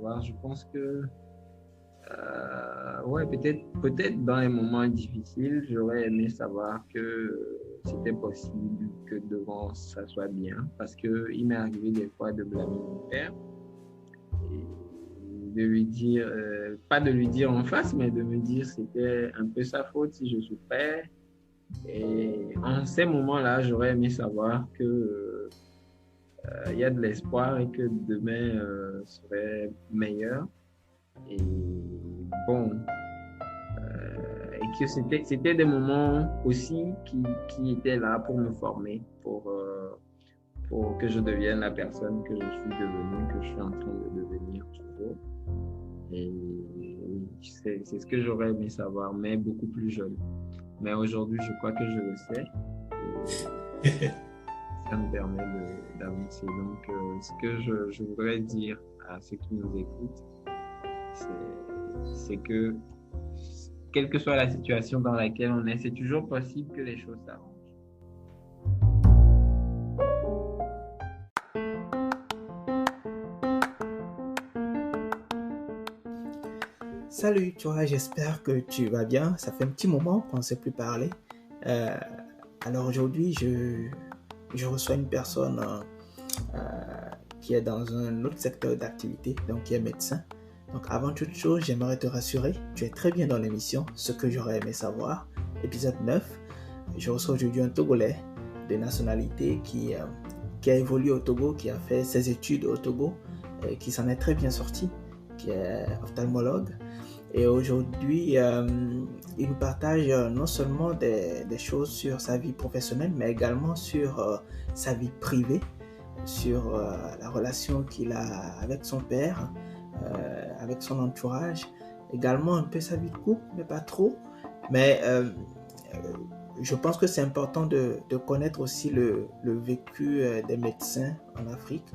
savoir. Je pense que, ouais, peut-être dans les moments difficiles, j'aurais aimé savoir que c'était possible que devant ça soit bien, parce que il m'est arrivé des fois de blâmer mon père et de lui dire, pas de lui dire en face, mais de me dire c'était un peu sa faute si je souffrais. Et en ces moments-là, j'aurais aimé savoir que il y a de l'espoir et que demain serait meilleur. Et bon, et que c'était des moments aussi qui étaient là pour me former, pour que je devienne la personne que je suis devenue, que je suis en train de devenir toujours. Et oui, c'est ce que j'aurais aimé savoir, mais beaucoup plus jeune. Mais aujourd'hui, je crois que je le sais. Et ça me permet d'avancer. Donc, ce que je voudrais dire à ceux qui nous écoutent, c'est que, quelle que soit la situation dans laquelle on est, c'est toujours possible que les choses s'arrangent. Salut, toi, j'espère que tu vas bien. Ça fait un petit moment qu'on ne s'est plus parlé. Euh, alors aujourd'hui, je reçois une personne qui est dans un autre secteur d'activité, donc qui est médecin. Donc avant toute chose, j'aimerais te rassurer, tu es très bien dans l'émission, ce que j'aurais aimé savoir. Épisode 9, je reçois aujourd'hui un Togolais de nationalité qui a évolué au Togo, qui a fait ses études au Togo, qui s'en est très bien sorti, qui est ophtalmologue. Et aujourd'hui, il nous partage non seulement des choses sur sa vie professionnelle, mais également sur sa vie privée, sur la relation qu'il a avec son père, avec son entourage, également un peu sa vie de couple, mais pas trop. Mais je pense que c'est important de connaître aussi le vécu des médecins en Afrique,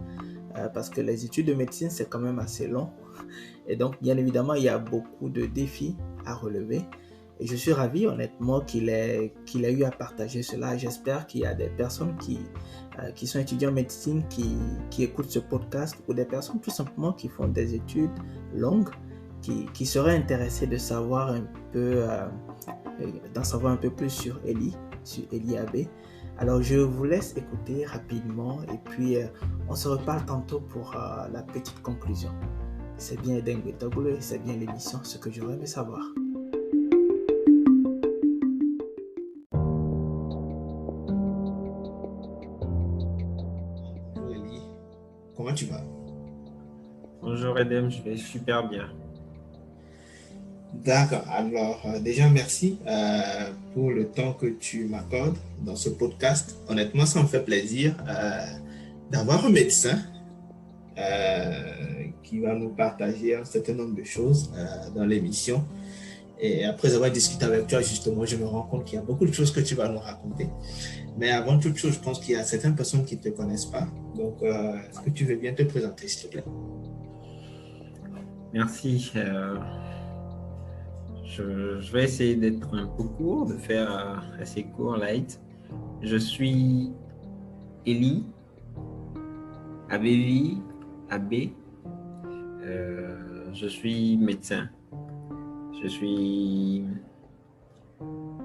parce que les études de médecine, c'est quand même assez long. Et donc, bien évidemment, il y a beaucoup de défis à relever. Et je suis ravi, honnêtement, qu'il ait eu à partager cela. J'espère qu'il y a des personnes qui sont étudiants en médecine, qui écoutent ce podcast, ou des personnes tout simplement qui font des études longues, qui seraient intéressées de savoir un peu, d'en savoir un peu plus sur Eli Abbé. Alors, je vous laisse écouter rapidement et puis on se reparle tantôt pour la petite conclusion. C'est bien Dengue Togolais, c'est bien l'émission, ce que j'aurais aimé savoir. Bonjour Eli, comment tu vas? Bonjour Edem, je vais super bien. D'accord, alors déjà merci pour le temps que tu m'accordes dans ce podcast. Honnêtement, ça me fait plaisir d'avoir un médecin qui va nous partager un certain nombre de choses dans l'émission. Et après avoir discuté avec toi, justement, je me rends compte qu'il y a beaucoup de choses que tu vas nous raconter. Mais avant toute chose, je pense qu'il y a certaines personnes qui ne te connaissent pas. Donc, est-ce que tu veux bien te présenter, s'il te plaît? Merci. Je vais essayer d'être un peu court, de faire assez court, light. Je suis Eli Abbé. Je suis médecin. Je suis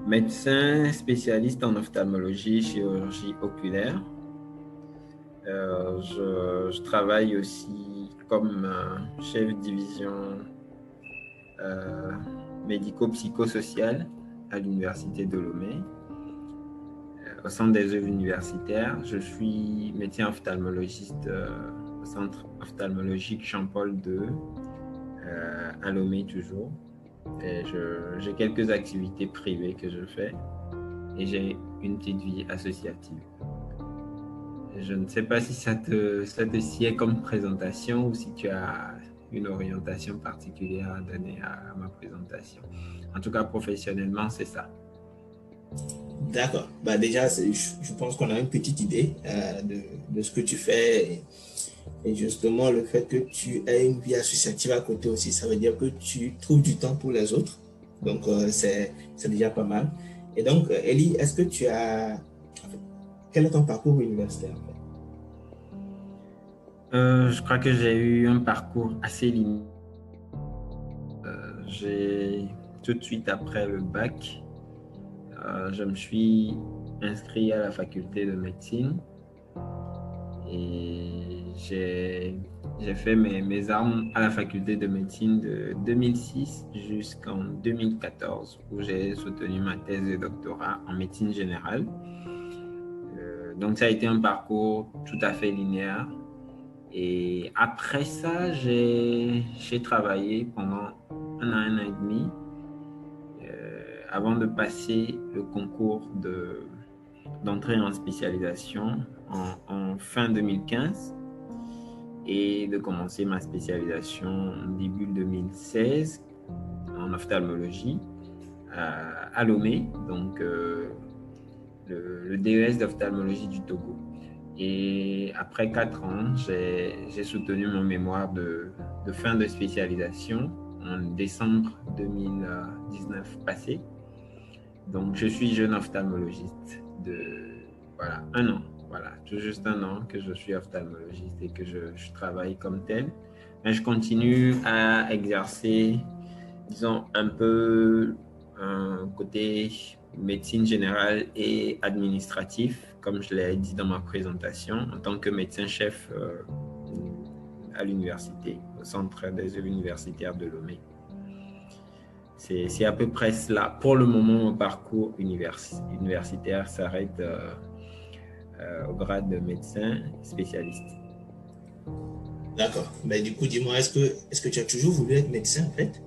médecin spécialiste en ophtalmologie, chirurgie oculaire. Je travaille aussi comme chef de division médico-psychosociale à l'université de Lomé. Au centre des œuvres universitaires, je suis médecin ophtalmologiste au centre ophtalmologique Jean-Paul II à Lomé toujours. Et j'ai quelques activités privées que je fais et j'ai une petite vie associative. Je ne sais pas si ça te sied comme présentation ou si tu as une orientation particulière à donner à ma présentation. En tout cas, professionnellement, c'est ça. D'accord. Bah déjà, je pense qu'on a une petite idée de ce que tu fais. Et justement, le fait que tu aies une vie associative à côté aussi, ça veut dire que tu trouves du temps pour les autres. Donc, c'est déjà pas mal. Et donc, Eli, est-ce que quel est ton parcours universitaire en fait? Je crois que j'ai eu un parcours assez linéaire. J'ai tout de suite après le bac, je me suis inscrit à la faculté de médecine et j'ai fait mes armes à la faculté de médecine de 2006 jusqu'en 2014 où j'ai soutenu ma thèse de doctorat en médecine générale. Donc ça a été un parcours tout à fait linéaire. Et après ça, j'ai travaillé pendant un an et demi avant de passer le concours d'entrée en spécialisation en fin 2015 et de commencer ma spécialisation en début 2016 en ophtalmologie à Lomé, donc le DES d'ophtalmologie du Togo. Et après 4 ans, j'ai soutenu mon mémoire de fin de spécialisation en décembre 2019 passé. Donc, je suis jeune ophtalmologiste de un an. Voilà, tout juste un an que je suis ophtalmologiste et que je travaille comme tel. Mais je continue à exercer, disons, un peu un côté médecine générale et administratif, comme je l'ai dit dans ma présentation, en tant que médecin-chef à l'université, au centre des œuvres universitaires de Lomé. C'est à peu près cela. Pour le moment, mon parcours universitaire s'arrête au grade de médecin spécialiste. D'accord. Mais du coup, dis-moi, est-ce que tu as toujours voulu être médecin en fait?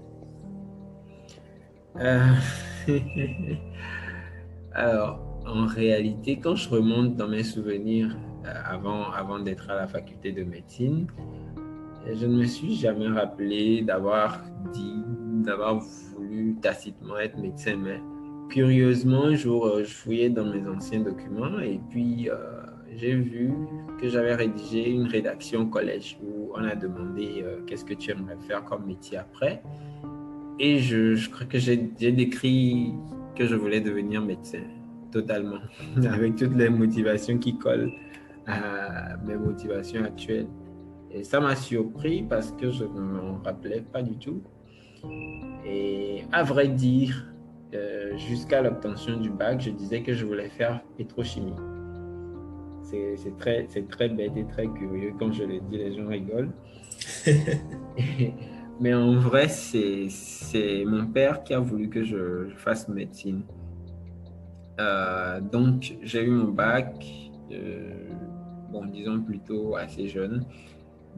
Alors, en réalité, quand je remonte dans mes souvenirs avant d'être à la faculté de médecine, je ne me suis jamais rappelé d'avoir voulu tacitement être médecin, mais curieusement, un jour, je fouillais dans mes anciens documents et puis j'ai vu que j'avais rédigé une rédaction au collège où on a demandé qu'est-ce que tu aimerais faire comme métier après. Et je crois que j'ai décrit que je voulais devenir médecin, totalement, avec toutes les motivations qui collent à mes motivations actuelles. Et ça m'a surpris parce que je ne m'en rappelais pas du tout. Et à vrai dire, jusqu'à l'obtention du bac, je disais que je voulais faire pétrochimie. C'est très bête et très curieux. Quand je le dis, les gens rigolent. Mais en vrai, c'est mon père qui a voulu que je fasse médecine. Donc, j'ai eu mon bac, disons plutôt assez jeune.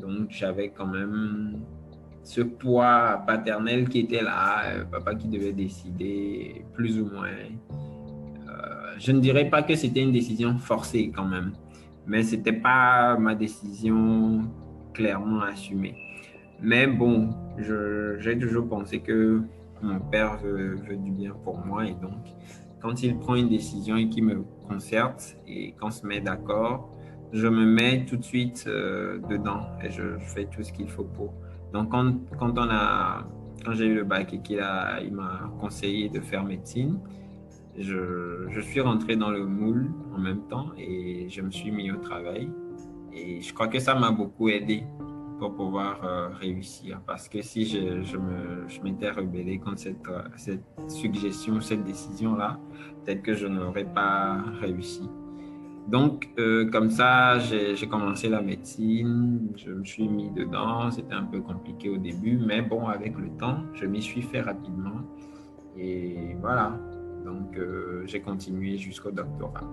Donc, j'avais quand même ce poids paternel qui était là, papa qui devait décider plus ou moins. Je ne dirais pas que c'était une décision forcée quand même, mais ce n'était pas ma décision clairement assumée. Mais bon, j'ai toujours pensé que mon père veut du bien pour moi et donc quand il prend une décision et qu'il me concerte et qu'on se met d'accord, je me mets tout de suite dedans et je fais tout ce qu'il faut pour. Donc quand j'ai eu le bac et il m'a conseillé de faire médecine, je suis rentré dans le moule en même temps et je me suis mis au travail. Et je crois que ça m'a beaucoup aidé pour pouvoir réussir. Parce que si je m'étais rebellé contre cette suggestion, cette décision-là, peut-être que je n'aurais pas réussi. Donc, comme ça, j'ai commencé la médecine, je me suis mis dedans, c'était un peu compliqué au début, mais bon, avec le temps, je m'y suis fait rapidement. Et voilà, donc j'ai continué jusqu'au doctorat.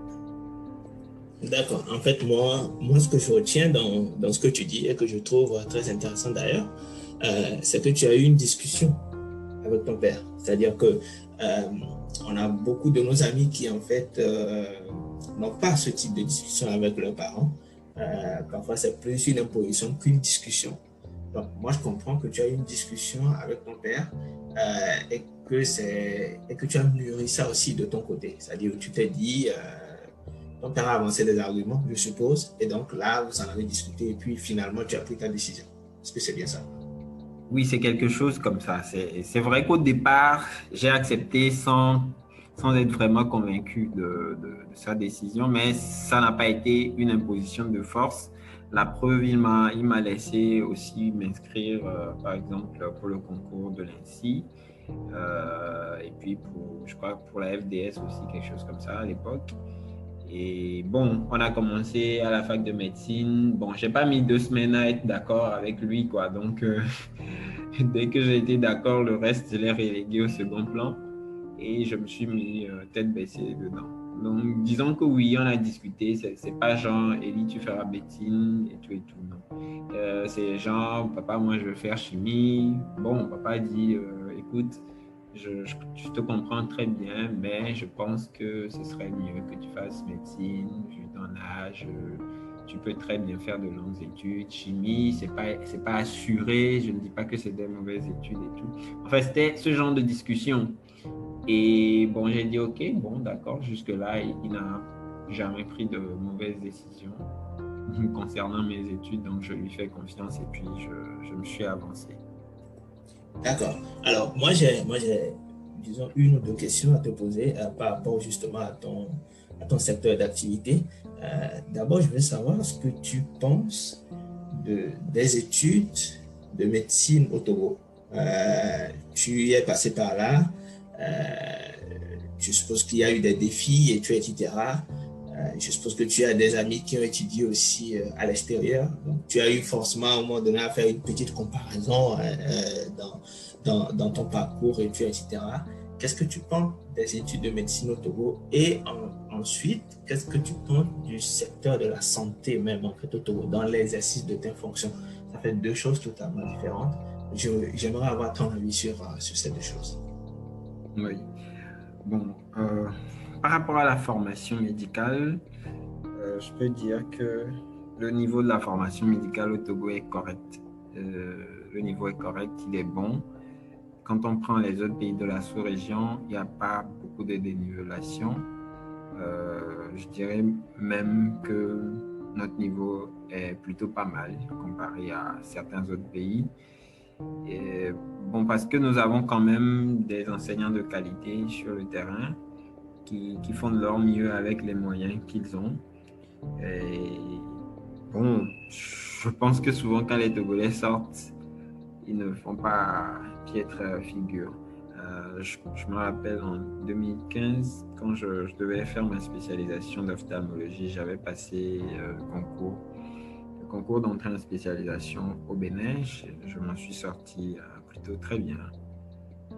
D'accord. En fait, moi, ce que je retiens dans ce que tu dis et que je trouve très intéressant d'ailleurs, c'est que tu as eu une discussion avec ton père. C'est-à-dire que on a beaucoup de nos amis qui, en fait, n'ont pas ce type de discussion avec leurs parents. Parfois, c'est plus une imposition qu'une discussion. Donc, moi, je comprends que tu as eu une discussion avec ton père et que tu as mûri ça aussi de ton côté. C'est-à-dire que tu t'es dit... ton père a avancé des arguments, je suppose, et donc là, vous en avez discuté, et puis finalement, tu as pris ta décision. Est-ce que c'est bien ça? Oui, c'est quelque chose comme ça. C'est vrai qu'au départ, j'ai accepté sans être vraiment convaincu de sa décision, mais ça n'a pas été une imposition de force. La preuve, il m'a laissé aussi m'inscrire, par exemple, pour le concours de l'INSI. Et puis, je crois pour la FDS aussi, quelque chose comme ça à l'époque. Et bon, on a commencé à la fac de médecine. Bon, j'ai pas mis 2 semaines à être d'accord avec lui, quoi. Donc, dès que j'ai été d'accord, le reste, je l'ai relégué au second plan. Et je me suis mis tête baissée dedans. Donc, disons que oui, on a discuté. C'est pas genre, Elie, tu feras médecine et tout. Non. C'est genre, papa, moi, je veux faire chimie. Bon, papa dit, écoute, je te comprends très bien, mais je pense que ce serait mieux que tu fasses médecine, vu ton âge. Tu peux très bien faire de longues études. Chimie, c'est pas assuré. Je ne dis pas que c'est des mauvaises études et tout. Enfin, c'était ce genre de discussion. Et bon, j'ai dit, OK, bon, d'accord. Jusque-là, il n'a jamais pris de mauvaises décisions concernant mes études. Donc, je lui fais confiance et puis je me suis avancé. D'accord. Alors, moi j'ai, disons, une ou deux questions à te poser par rapport justement à ton secteur d'activité. D'abord, je veux savoir ce que tu penses des études de médecine au Togo. Tu y es passé par là. Je suppose qu'il y a eu des défis, etc. Je suppose que tu as des amis qui ont étudié aussi à l'extérieur. Donc, tu as eu forcément à un moment donné à faire une petite comparaison dans ton parcours, etc. Qu'est-ce que tu penses des études de médecine au Togo? Et ensuite, qu'est-ce que tu penses du secteur de la santé même en fait au Togo, dans l'exercice de tes fonctions? Ça fait deux choses totalement différentes. J'aimerais avoir ton avis sur ces deux choses. Oui. Bon, par rapport à la formation médicale, je peux dire que le niveau de la formation médicale au Togo est correct. Le niveau est correct, il est bon. Quand on prend les autres pays de la sous-région, il n'y a pas beaucoup de dénivellation. Je dirais même que notre niveau est plutôt pas mal comparé à certains autres pays. Et, bon, parce que nous avons quand même des enseignants de qualité sur le terrain qui font de leur mieux avec les moyens qu'ils ont. Et bon, je pense que souvent quand les Togolais sortent, ils ne font pas piètre figure. Je me rappelle en 2015, quand je devais faire ma spécialisation d'ophtalmologie, j'avais passé le concours d'entrée en spécialisation au Bénin. Je m'en suis sorti plutôt très bien.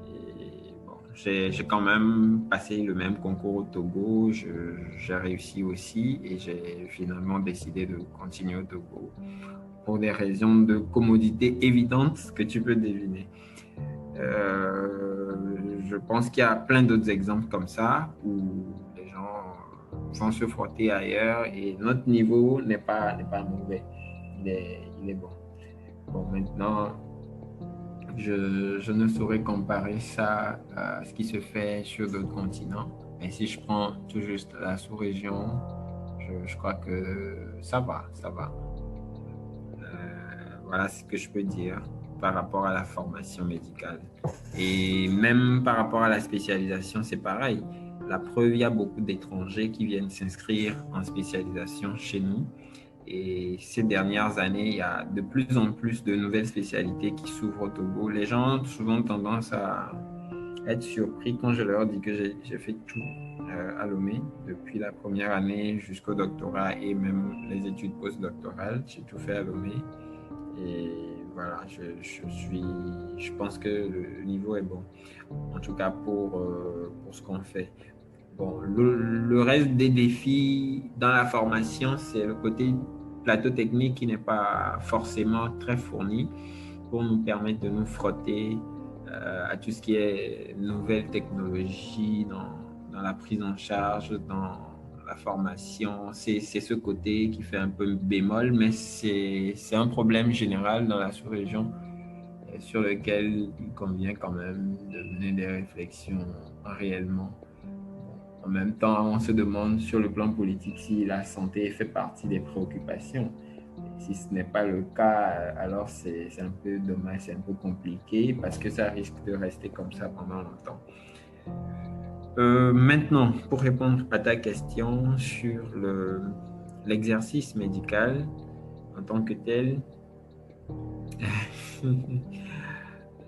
Et bon, j'ai quand même passé le même concours au Togo. J'ai réussi aussi et j'ai finalement décidé de continuer au Togo pour des raisons de commodité évidentes que tu peux deviner. Je pense qu'il y a plein d'autres exemples comme ça où les gens vont se frotter ailleurs et notre niveau n'est pas mauvais. Il est bon. Bon, maintenant, je ne saurais comparer ça à ce qui se fait sur d'autres continents. Mais si je prends tout juste la sous-région, je crois que ça va, ça va. Voilà ce que je peux dire par rapport à la formation médicale. Et même par rapport à la spécialisation, c'est pareil. La preuve, il y a beaucoup d'étrangers qui viennent s'inscrire en spécialisation chez nous. Et ces dernières années, il y a de plus en plus de nouvelles spécialités qui s'ouvrent au Togo. Les gens ont souvent tendance à être surpris quand je leur dis que j'ai fait tout à Lomé, depuis la première année jusqu'au doctorat et même les études postdoctorales. J'ai tout fait à Lomé. Et voilà, je pense que le niveau est bon, en tout cas pour ce qu'on fait. Bon, le reste des défis dans la formation, c'est le côté plateau technique qui n'est pas forcément très fourni pour nous permettre de nous frotter à tout ce qui est nouvelles technologies dans la prise en charge, dans la formation. C'est ce côté qui fait un peu bémol, mais c'est un problème général dans la sous-région sur lequel il convient quand même de mener des réflexions réellement. En même temps, on se demande sur le plan politique si la santé fait partie des préoccupations. Si ce n'est pas le cas, alors c'est un peu dommage, c'est un peu compliqué parce que ça risque de rester comme ça pendant longtemps. Maintenant, pour répondre à ta question sur l'exercice médical, en tant que tel,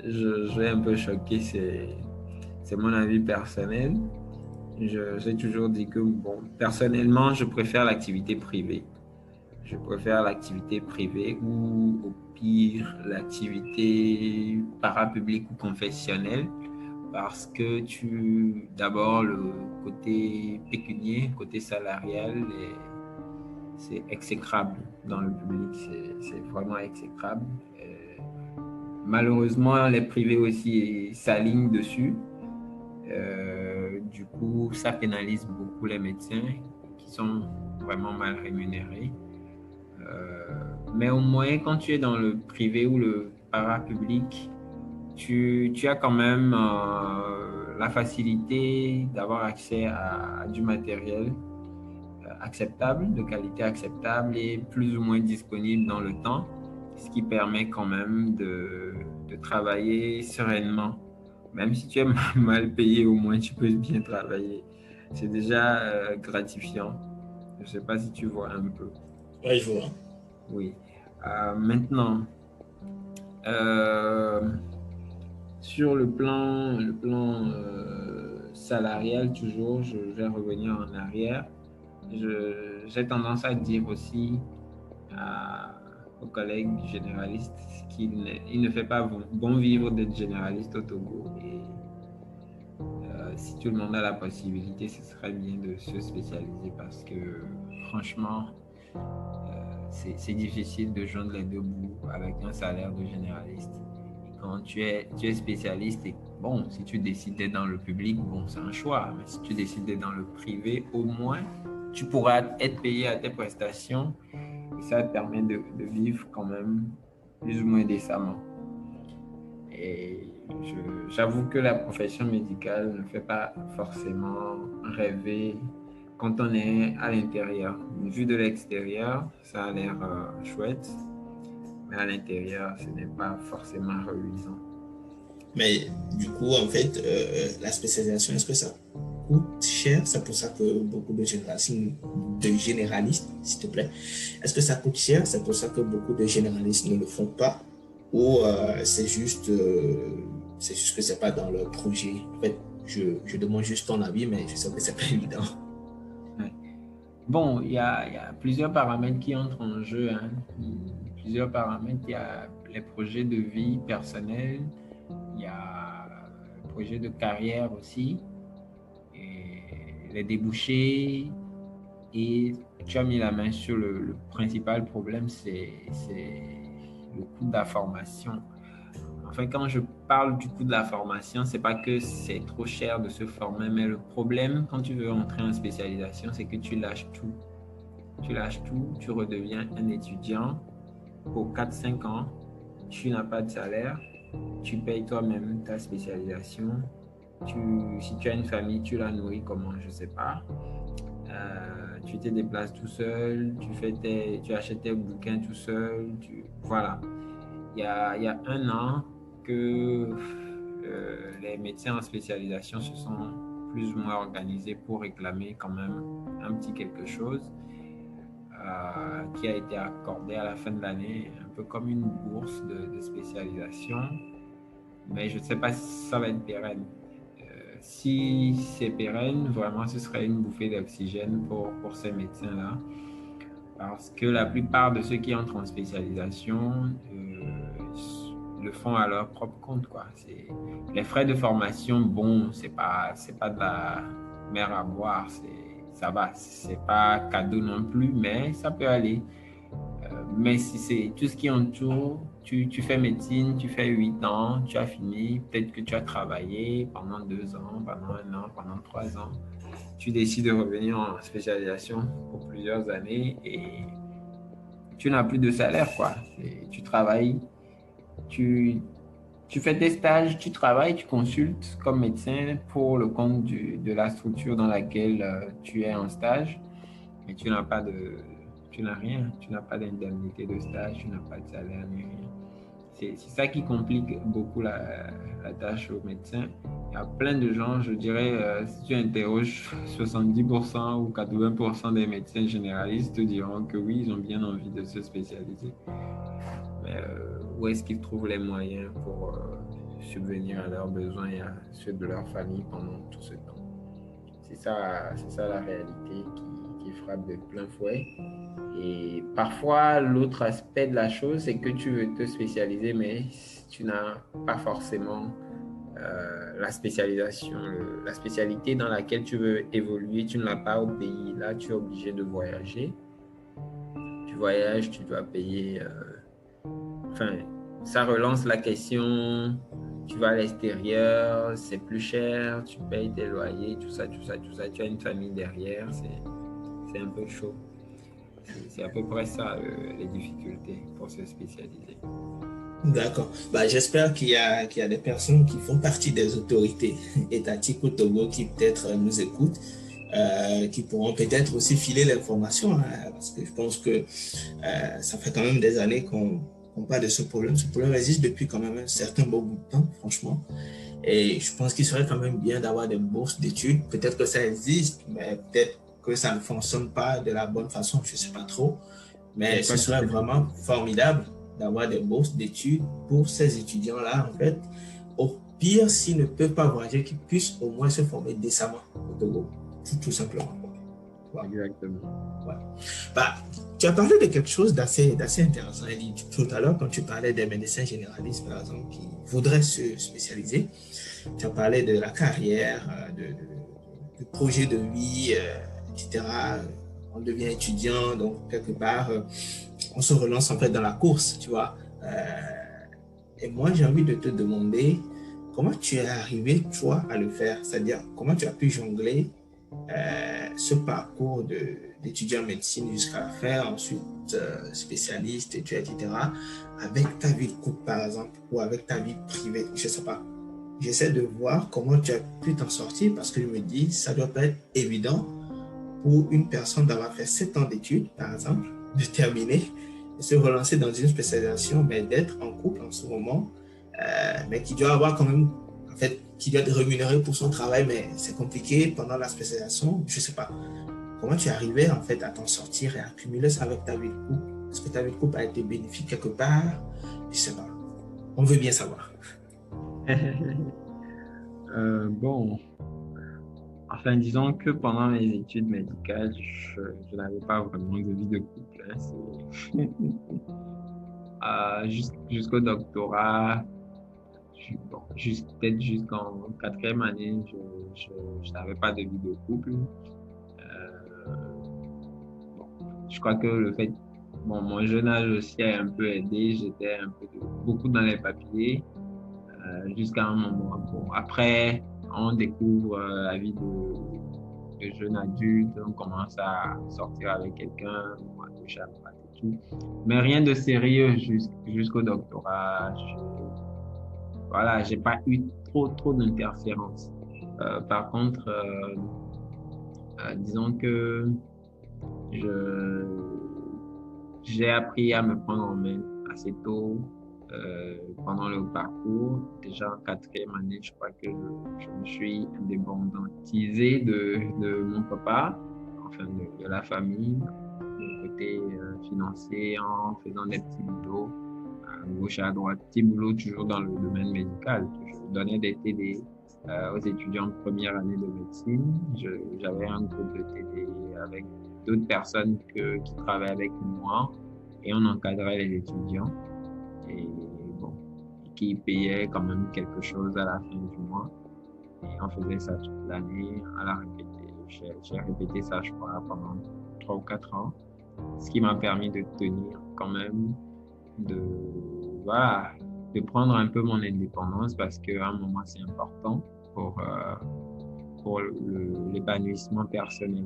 je vais un peu choquer, c'est mon avis personnel. J'ai toujours dit que, bon, personnellement, je préfère l'activité privée. Je préfère l'activité privée ou au pire l'activité parapublique ou confessionnelle parce que d'abord le côté pécunier, côté salarial, c'est exécrable dans le public, c'est vraiment exécrable. Malheureusement, les privés aussi s'alignent dessus. Du coup, ça pénalise beaucoup les médecins qui sont vraiment mal rémunérés. Mais au moins, quand tu es dans le privé ou le parapublic, tu as quand même la facilité d'avoir accès à du matériel acceptable, de qualité acceptable et plus ou moins disponible dans le temps, ce qui permet quand même de travailler sereinement. Même si tu es mal payé, au moins tu peux bien travailler. C'est déjà gratifiant. Je ne sais pas si tu vois un peu. Oui, je vois. Oui. Maintenant, sur le plan salarial, toujours, je vais revenir en arrière. J'ai tendance à dire aussi aux collègues généralistes qu'il ne fait pas bon vivre d'être généraliste au Togo. Et si tout le monde a la possibilité, ce serait bien de se spécialiser parce que franchement, c'est difficile de joindre les deux bouts avec un salaire de généraliste. Et quand tu es spécialiste, et bon, si tu décides d'être dans le public, bon, c'est un choix. Mais si tu décides d'être dans le privé, au moins, tu pourras être payé à tes prestations et ça te permet de vivre quand même plus ou moins décemment. Et j'avoue que la profession médicale ne fait pas forcément rêver quand on est à l'intérieur. Vu de l'extérieur, ça a l'air chouette, mais à l'intérieur, ce n'est pas forcément reluisant. Mais du coup, en fait, la spécialisation, est-ce que ça coûte cher? C'est pour ça que beaucoup de généralistes, s'il te plaît, est-ce que ça coûte cher? C'est pour ça que beaucoup de généralistes ne le font pas? Ou c'est juste que c'est pas dans leur projet? En fait, je demande juste ton avis, mais je sais que c'est pas évident. Ouais. Bon, il y a plusieurs paramètres qui entrent en jeu. Hein. Plusieurs paramètres. Il y a les projets de vie personnelle, il y a le projet de carrière aussi, et les débouchés. Et tu as mis la main sur le principal problème, c'est le coût de la formation. Enfin, quand je parle du coût de la formation, c'est pas que c'est trop cher de se former, mais le problème, quand tu veux entrer en spécialisation, c'est que tu lâches tout. Tu lâches tout, tu redeviens un étudiant pour 4-5 ans, tu n'as pas de salaire, tu payes toi-même ta spécialisation. Si tu as une famille, tu la nourris comment, je ne sais pas. Tu te déplaces tout seul, tu achètes tes bouquins tout seul. Voilà. Il y a 1 an que les médecins en spécialisation se sont plus ou moins organisés pour réclamer quand même un petit quelque chose qui a été accordé à la fin de l'année, un peu comme une bourse de spécialisation. Mais je ne sais pas si ça va être pérenne. Si c'est pérenne, vraiment, ce serait une bouffée d'oxygène pour ces médecins-là. Parce que la plupart de ceux qui entrent en spécialisation le font à leur propre compte, quoi. Les frais de formation, bon, c'est pas de la mer à boire, ça va, c'est pas cadeau non plus, mais ça peut aller. Mais si c'est tout ce qui entoure, tu fais médecine, tu fais 8 ans, tu as fini, peut-être que tu as travaillé pendant 2 ans, pendant 1 an, pendant 3 ans. Tu décides de revenir en spécialisation pour plusieurs années et tu n'as plus de salaire, quoi. Et tu travailles, tu fais tes stages, tu travailles, tu consultes comme médecin pour le compte de la structure dans laquelle tu es en stage, mais tu n'as rien, tu n'as pas d'indemnité de stage, tu n'as pas de salaire ni rien. c'est ça qui complique beaucoup la tâche aux médecins. Il y a plein de gens, je dirais, si tu interroges 70% ou 80% des médecins généralistes te diront que oui, ils ont bien envie de se spécialiser. Mais où est-ce qu'ils trouvent les moyens pour subvenir à leurs besoins et à ceux de leur famille pendant tout ce temps? C'est ça la réalité qui frappe de plein fouet. Et parfois, l'autre aspect de la chose, c'est que tu veux te spécialiser, mais tu n'as pas forcément la spécialisation, la spécialité dans laquelle tu veux évoluer, tu ne l'as pas au pays. Là, tu es obligé de voyager. Tu voyages, tu dois payer. Enfin, ça relance la question. Tu vas à l'extérieur, c'est plus cher, tu payes tes loyers, tout ça. Tu as une famille derrière, c'est un peu chaud. C'est à peu près ça, les difficultés pour se spécialiser. D'accord. Bah, j'espère qu'il y a des personnes qui font partie des autorités étatiques au Togo qui peut-être nous écoutent, qui pourront peut-être aussi filer l'information, hein, parce que je pense que ça fait quand même des années qu'on parle de ce problème. Ce problème existe depuis quand même un certain bon bout de temps, franchement. Et je pense qu'il serait quand même bien d'avoir des bourses d'études. Peut-être que ça existe, mais peut-être que ça ne fonctionne pas de la bonne façon, je ne sais pas trop. Mais ce serait vraiment formidable d'avoir des bourses d'études pour ces étudiants-là, en fait. Au pire, s'ils ne peuvent pas voyager, qu'ils puissent au moins se former décemment au Togo, tout simplement. Voilà. Exactement. Ouais. Bah, tu as parlé de quelque chose d'assez intéressant, Elie. Tout à l'heure, quand tu parlais des médecins généralistes, par exemple, qui voudraient se spécialiser, tu as parlé de la carrière, du projet de vie, etc. On devient étudiant, donc quelque part, on se relance en fait dans la course, tu vois. Et moi, j'ai envie de te demander comment tu es arrivé, toi, à le faire. C'est-à-dire, comment tu as pu jongler ce parcours d'étudiant en médecine jusqu'à faire ensuite spécialiste, etc., avec ta vie de couple, par exemple, ou avec ta vie privée, je ne sais pas. J'essaie de voir comment tu as pu t'en sortir parce que je me dis, ça ne doit pas être évident pour une personne d'avoir fait 7 ans d'études, par exemple, de terminer, de se relancer dans une spécialisation, mais d'être en couple en ce moment, mais qui doit avoir quand même, en fait, qui doit être rémunéré pour son travail, mais c'est compliqué pendant la spécialisation, je ne sais pas. Comment tu es arrivé, en fait, à t'en sortir et à accumuler ça avec ta vie de couple? Est-ce que ta vie de couple a été bénéfique quelque part? Je ne sais pas. On veut bien savoir. Bon, enfin, disons que pendant mes études médicales, je n'avais pas vraiment de vie de couple. Jusqu'au doctorat, bon, peut-être jusqu'en quatrième année, je n'avais pas de vie de couple. Bon, je crois que le fait, bon, mon jeune âge aussi a un peu aidé. J'étais beaucoup dans les papiers jusqu'à un moment. Bon, après, on découvre la vie de jeune adulte, on commence à sortir avec quelqu'un, à toucher à droite et tout. Mais rien de sérieux jusqu'au doctorat. Voilà, j'ai pas eu trop d'interférences. Par contre, disons que je j'ai appris à me prendre en main assez tôt pendant le parcours. Déjà en quatrième année, je crois que je me suis indépendantisé de mon papa, enfin de la famille, du côté financier, en faisant des petits boulots à gauche et à droite, petits boulots toujours dans le domaine médical. Je donnais des TD aux étudiants de première année de médecine. J'avais un groupe de TD avec d'autres personnes qui travaillaient avec moi et on encadrait les étudiants et bon, qui payaient quand même quelque chose à la fin du mois. Et on faisait ça toute l'année à la répéter. J'ai répété ça, je crois, pendant 3 ou 4 ans, ce qui m'a permis de tenir quand même, de, voilà, de prendre un peu mon indépendance parce qu'à un moment, c'est important pour l'épanouissement personnel.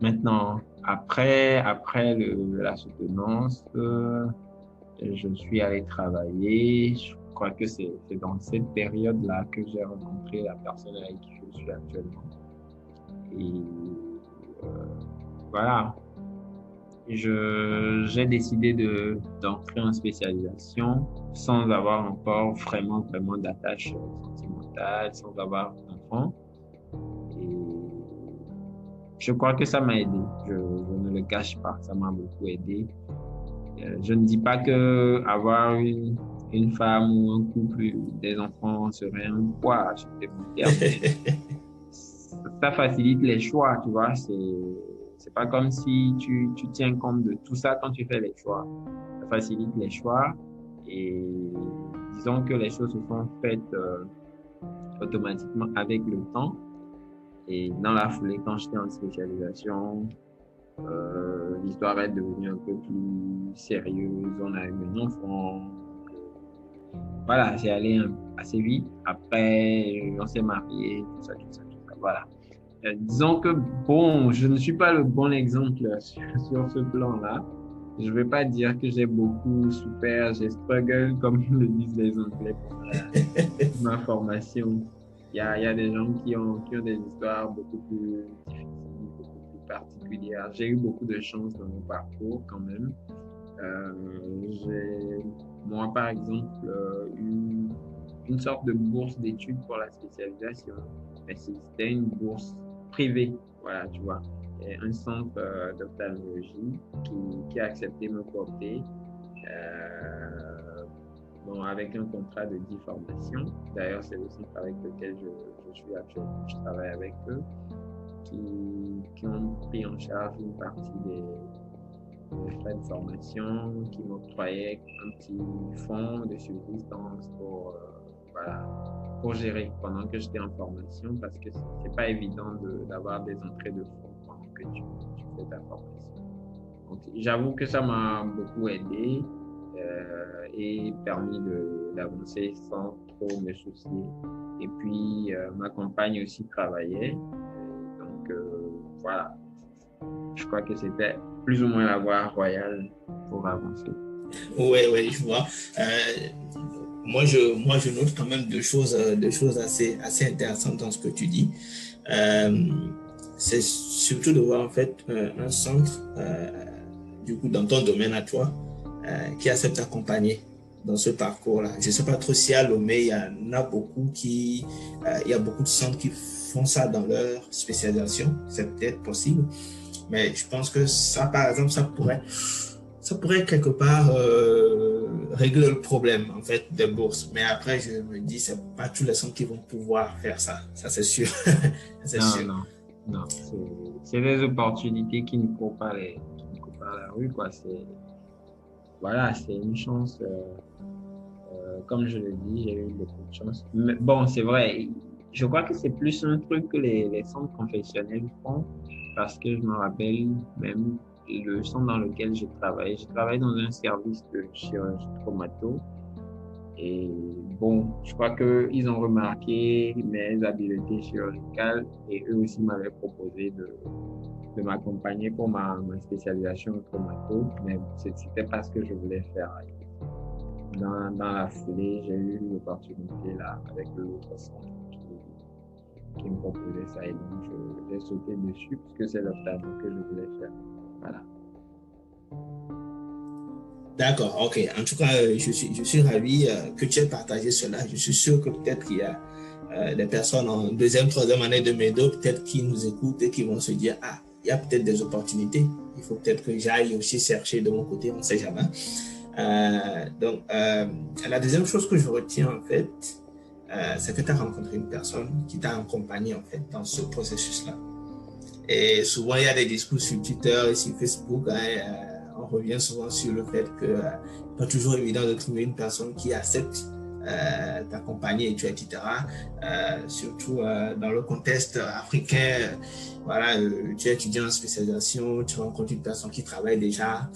Maintenant, après la soutenance, je suis allé travailler. Je crois que c'est dans cette période-là que j'ai rencontré la personne avec qui je suis actuellement. Et voilà. j'ai décidé d'entrer en spécialisation sans avoir encore vraiment d'attache sentimentale, sans avoir d'enfant. Et je crois que ça m'a aidé. Je ne le cache pas, ça m'a beaucoup aidé. Je ne dis pas que avoir une femme ou un couple, des enfants serait un poids supplémentaire. Ça facilite les choix, tu vois. C'est pas comme si tu tiens compte de tout ça quand tu fais les choix. Ça facilite les choix et disons que les choses se sont faites automatiquement avec le temps. Et dans la foulée, quand j'étais en spécialisation, l'histoire est devenue un peu plus sérieuse. On a eu un enfant. Voilà, c'est allé assez vite. Après, on s'est mariés, tout ça. Voilà. Disons que, bon, je ne suis pas le bon exemple sur ce plan-là. Je ne vais pas dire que j'ai beaucoup souffert, j'ai struggle, comme le disent les Anglais pour ma formation. Il y a des gens qui ont des histoires beaucoup plus difficiles, beaucoup plus particulières. J'ai eu beaucoup de chance dans mon parcours quand même. Moi, par exemple, eu une sorte de bourse d'études pour la spécialisation. Mais c'était une bourse privée, voilà, tu vois. Et un centre d'ophtalmologie qui a accepté de me porter. Bon, avec un contrat de 10 formations. D'ailleurs, c'est le centre avec lequel je suis actuellement. Je travaille avec eux, qui ont pris en charge une partie des frais de formation, qui m'octroyaient un petit fonds de subsistance pour gérer pendant que j'étais en formation, parce que c'est pas évident d'avoir des entrées de fonds pendant que tu fais ta formation. Donc, j'avoue que ça m'a beaucoup aidé et permis d'avancer sans trop me soucier. Et puis, ma compagne aussi travaillait. Donc, voilà. Je crois que c'était plus ou moins la voie royale pour avancer. Oui, je vois. Moi, je note quand même deux choses assez intéressantes dans ce que tu dis. C'est surtout de voir en fait un centre, du coup, dans ton domaine à toi, qui accepte d'accompagner dans ce parcours-là. Je ne sais pas trop si à Lomé, il y en a beaucoup il y a beaucoup de centres qui font ça dans leur spécialisation. C'est peut-être possible. Mais je pense que ça, par exemple, ça pourrait quelque part régler le problème, en fait, des bourses. Mais après, je me dis, c'est pas tous les centres qui vont pouvoir faire ça. Ça, c'est sûr. Non. C'est des opportunités qui ne courent pas la rue, quoi. Voilà, c'est une chance. Comme je le dis, j'ai eu beaucoup de chance. Mais bon, c'est vrai. Je crois que c'est plus un truc que les centres confessionnels font, parce que je me rappelle même le centre dans lequel j'ai travaillé. J'ai travaillé dans un service de chirurgie traumato. Et bon, je crois qu'ils ont remarqué mes habiletés chirurgicales et eux aussi m'avaient proposé de m'accompagner pour ma spécialisation en traumato. Mais c'était pas ce que je voulais faire. Dans la foulée, j'ai eu l'opportunité là avec l'autre centre qui me proposait ça et donc j'ai sauté dessus parce que c'est l'ophtalmo que je voulais faire. Voilà. D'accord, ok. En tout cas, je suis ravi que tu aies partagé cela. Je suis sûr que peut-être qu'il y a des personnes en deuxième, troisième année de médo, peut-être qui nous écoutent et qui vont se dire, ah, il y a peut-être des opportunités. Il faut peut-être que j'aille aussi chercher de mon côté, on ne sait jamais. Donc, la deuxième chose que je retiens en fait, c'est que tu as rencontré une personne qui t'a accompagné en fait dans ce processus-là. Et souvent, il y a des discours sur Twitter et sur Facebook. On revient souvent sur le fait que c'est pas toujours évident de trouver une personne qui accepte t'accompagner, etc. Surtout dans le contexte africain. Voilà, tu es étudiant en spécialisation, tu rencontres une personne qui travaille déjà.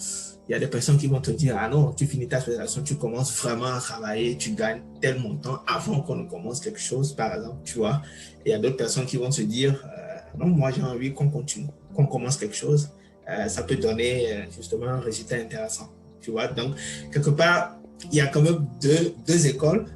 Il y a des personnes qui vont te dire, ah non, tu finis ta spécialisation, tu commences vraiment à travailler, tu gagnes tel montant avant qu'on ne commence quelque chose, par exemple, tu vois. Et il y a d'autres personnes qui vont se dire, non, moi j'ai envie qu'on continue, qu'on commence quelque chose. Ça peut donner justement un résultat intéressant, tu vois. Donc, quelque part, il y a quand même deux écoles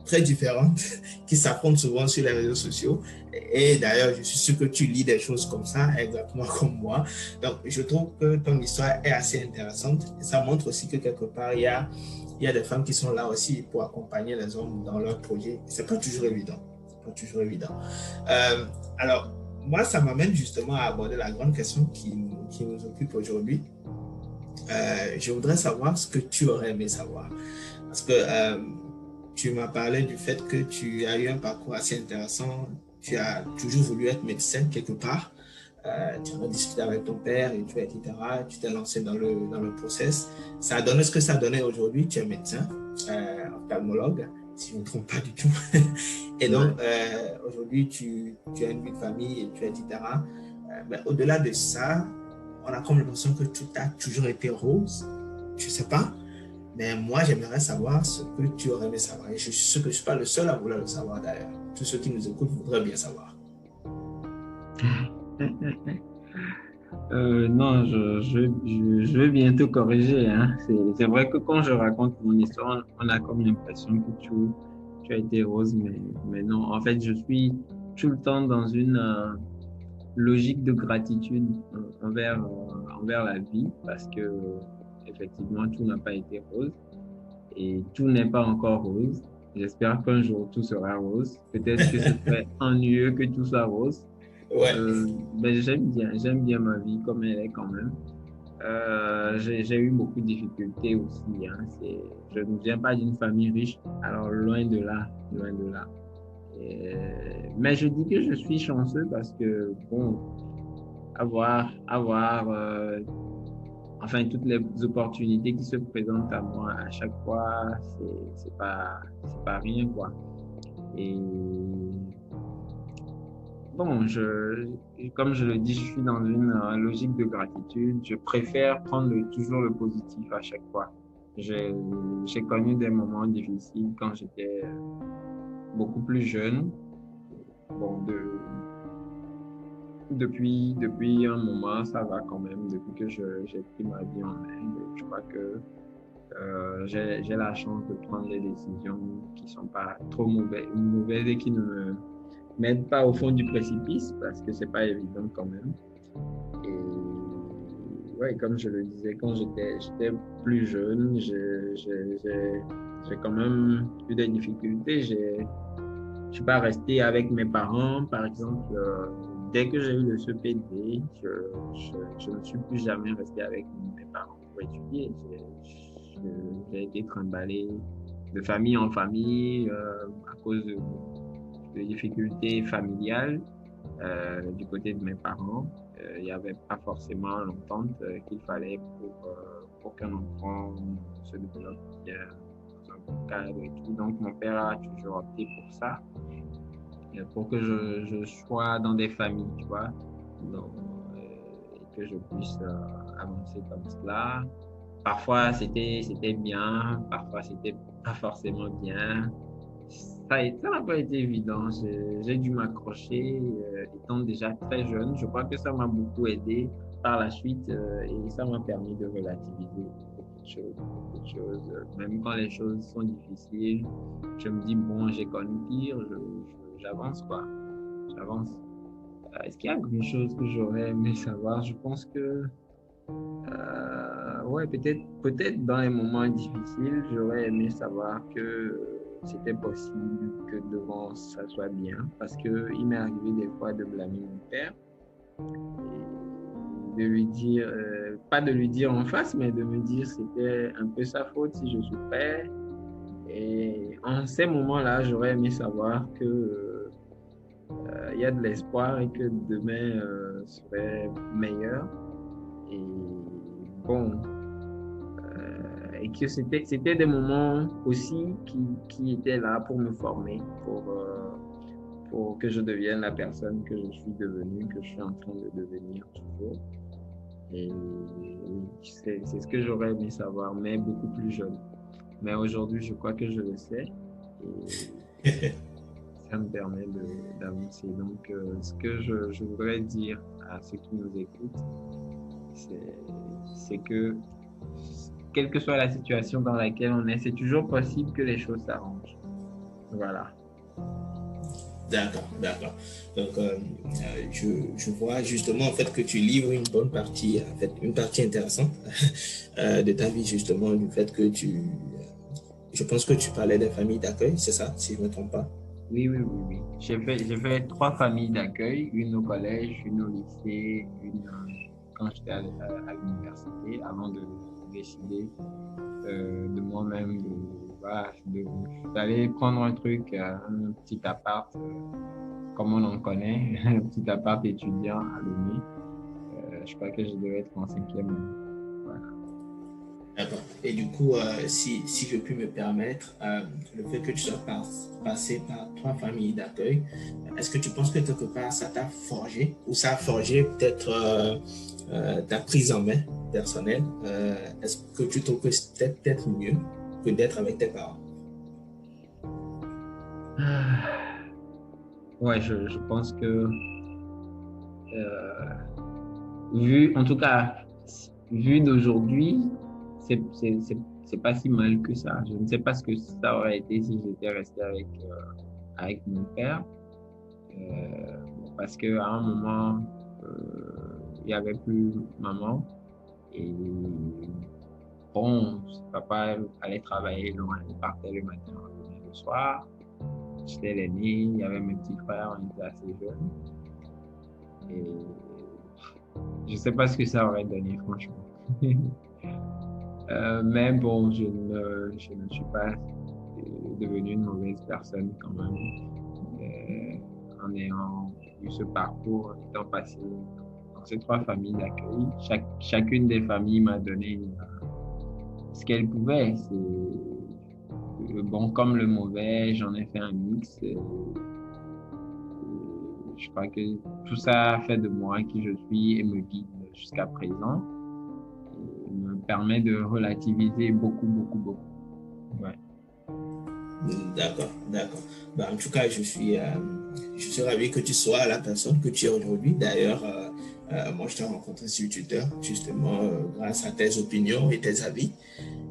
très différentes qui s'affrontent souvent sur les réseaux sociaux. Et d'ailleurs, je suis sûr que tu lis des choses comme ça, exactement comme moi. Donc, je trouve que ton histoire est assez intéressante. Et ça montre aussi que quelque part, il y a des femmes qui sont là aussi pour accompagner les hommes dans leurs projets. C'est pas toujours évident. C'est pas toujours évident. Alors, moi, ça m'amène justement à aborder la grande question qui nous occupe aujourd'hui. Je voudrais savoir ce que tu aurais aimé savoir. Parce que tu m'as parlé du fait que tu as eu un parcours assez intéressant. Tu as toujours voulu être médecin quelque part. Tu en as discuté avec ton père, et tu, etc. Tu t'es lancé dans le process. Ça a donné ce que ça a donné aujourd'hui. Tu es médecin, ophtalmologue, si je ne me trompe pas du tout. Et donc, aujourd'hui, tu as une vie de famille, et tu, etc. Mais au-delà de ça, on a comme l'impression que tout a toujours été rose. Je ne sais pas. Mais moi, j'aimerais savoir ce que tu aurais aimé savoir. Et je suis sûr que je ne suis pas le seul à vouloir le savoir d'ailleurs. Tous ceux qui nous écoutent voudraient bien savoir. Non, je vais bientôt corriger. Hein. C'est vrai que quand je raconte mon histoire, on a comme l'impression que tu as été rose, mais non. En fait, je suis tout le temps dans une logique de gratitude envers la vie parce que effectivement, tout n'a pas été rose et tout n'est pas encore rose. J'espère qu'un jour, tout sera rose. Peut-être que ce serait ennuyeux que tout soit rose. Ouais. Mais j'aime bien ma vie comme elle est quand même. J'ai eu beaucoup de difficultés aussi. Hein. Je ne viens pas d'une famille riche, alors loin de là, loin de là. Mais je dis que je suis chanceux parce que, bon, enfin, toutes les opportunités qui se présentent à moi à chaque fois, c'est pas rien, quoi. Et bon, comme je le dis, je suis dans une logique de gratitude. Je préfère prendre toujours le positif à chaque fois. J'ai connu des moments difficiles quand j'étais beaucoup plus jeune. Bon, depuis un moment, ça va quand même. Depuis que j'ai pris ma vie en main, je crois que j'ai la chance de prendre des décisions qui ne sont pas trop mauvaises et qui ne m'aident pas au fond du précipice parce que c'est pas évident quand même. Et ouais, comme je le disais, quand j'étais plus jeune, j'ai quand même eu des difficultés. Je suis pas resté avec mes parents, par exemple. Dès que j'ai eu le CPD, je ne suis plus jamais resté avec mes parents pour étudier. J'ai été trimballé de famille en famille à cause de difficultés familiales du côté de mes parents. Il n'y avait pas forcément l'entente qu'il fallait pour qu'un enfant se développe bien dans un bon cadre et tout. Donc, mon père a toujours opté pour ça, pour que je sois dans des familles, tu vois, et que je puisse avancer comme cela. Parfois, c'était bien, parfois, c'était pas forcément bien. Ça n'a pas été évident. J'ai dû m'accrocher étant déjà très jeune. Je crois que ça m'a beaucoup aidé par la suite et ça m'a permis de relativiser beaucoup de choses. Même quand les choses sont difficiles, je me dis, bon, j'ai connu pire, j'avance quoi. J'avance. Est-ce qu'il y a quelque chose que j'aurais aimé savoir? Je pense que ouais, peut-être dans les moments difficiles, j'aurais aimé savoir que c'était possible que devant ça soit bien, parce que il m'est arrivé des fois de blâmer mon père et de lui dire, pas de lui dire en face, mais de me dire c'était un peu sa faute si je souffrais. Et en ces moments-là, j'aurais aimé savoir que il y a de l'espoir et que demain serait meilleur. Et bon, et que c'était des moments aussi qui étaient là pour me former, pour que je devienne la personne que je suis devenue, que je suis en train de devenir toujours. Et c'est ce que j'aurais aimé savoir, mais beaucoup plus jeune. Mais aujourd'hui, je crois que je le sais. Et ça me permet d'avancer. Donc, ce que je voudrais dire à ceux qui nous écoutent, c'est que quelle que soit la situation dans laquelle on est, c'est toujours possible que les choses s'arrangent. Voilà. D'accord, d'accord. Donc, je vois justement en fait que tu livres une bonne partie, en fait, une partie intéressante de ta vie, justement, du fait que je pense que tu parlais des familles d'accueil, c'est ça, si je ne me trompe pas. Oui, oui, oui, oui. J'ai fait trois familles d'accueil, une au collège, une au lycée, une quand j'étais à l'université, avant de décider de moi-même, voilà, je suis allé prendre un truc, un petit appart, comme on en connaît, un petit appart étudiant à Lomé. Je crois que je devais être en cinquième année. Voilà. D'accord. Et du coup, si je puis me permettre, le fait que tu sois passé par trois familles d'accueil, est-ce que tu penses que quelque part ça t'a forgé ou ça a forgé peut-être ta prise en main personnelle? Est-ce que tu trouves que c'était peut-être mieux que d'être avec tes parents? Ah, ouais, je pense que, en tout cas, vu d'aujourd'hui, c'est, c'est, c'est, c'est pas si mal que ça. Je ne sais pas ce que ça aurait été si j'étais resté avec mon père, parce qu'à un moment, il n'y avait plus maman. Et bon, papa allait travailler loin, il partait le matin, revenait le soir. J'étais l'aîné, il y avait mes petits frères, on était assez jeunes. Et je ne sais pas ce que ça aurait donné, franchement. Mais bon, je ne suis pas devenu une mauvaise personne quand même. En ayant eu ce parcours, en étant passé dans ces trois familles d'accueil, chacune des familles m'a donné ce qu'elle pouvait. C'est le bon comme le mauvais, j'en ai fait un mix. Je crois que tout ça fait de moi qui je suis et me guide jusqu'à présent. Et me permet de relativiser beaucoup, beaucoup, beaucoup. Ouais. D'accord, d'accord. En tout cas, je suis ravi que tu sois la personne que tu es aujourd'hui. D'ailleurs, moi, je t'ai rencontré sur Twitter, justement, grâce à tes opinions et tes avis.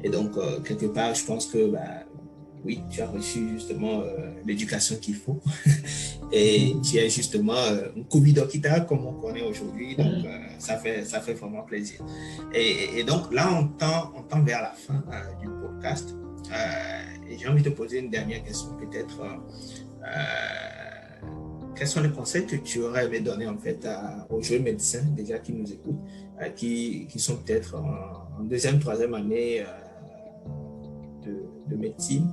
Et donc, quelque part, je pense que, oui, tu as reçu justement l'éducation qu'il faut. Et tu es justement un Kubidokita comme on connaît aujourd'hui. Donc, ça fait vraiment plaisir. Et donc, là, on tend vers la fin du podcast. Et j'ai envie de te poser une dernière question, peut-être. Quels sont les conseils que tu aurais aimé donner en fait aux jeunes médecins déjà qui nous écoutent, qui sont peut-être en deuxième, troisième année de médecine,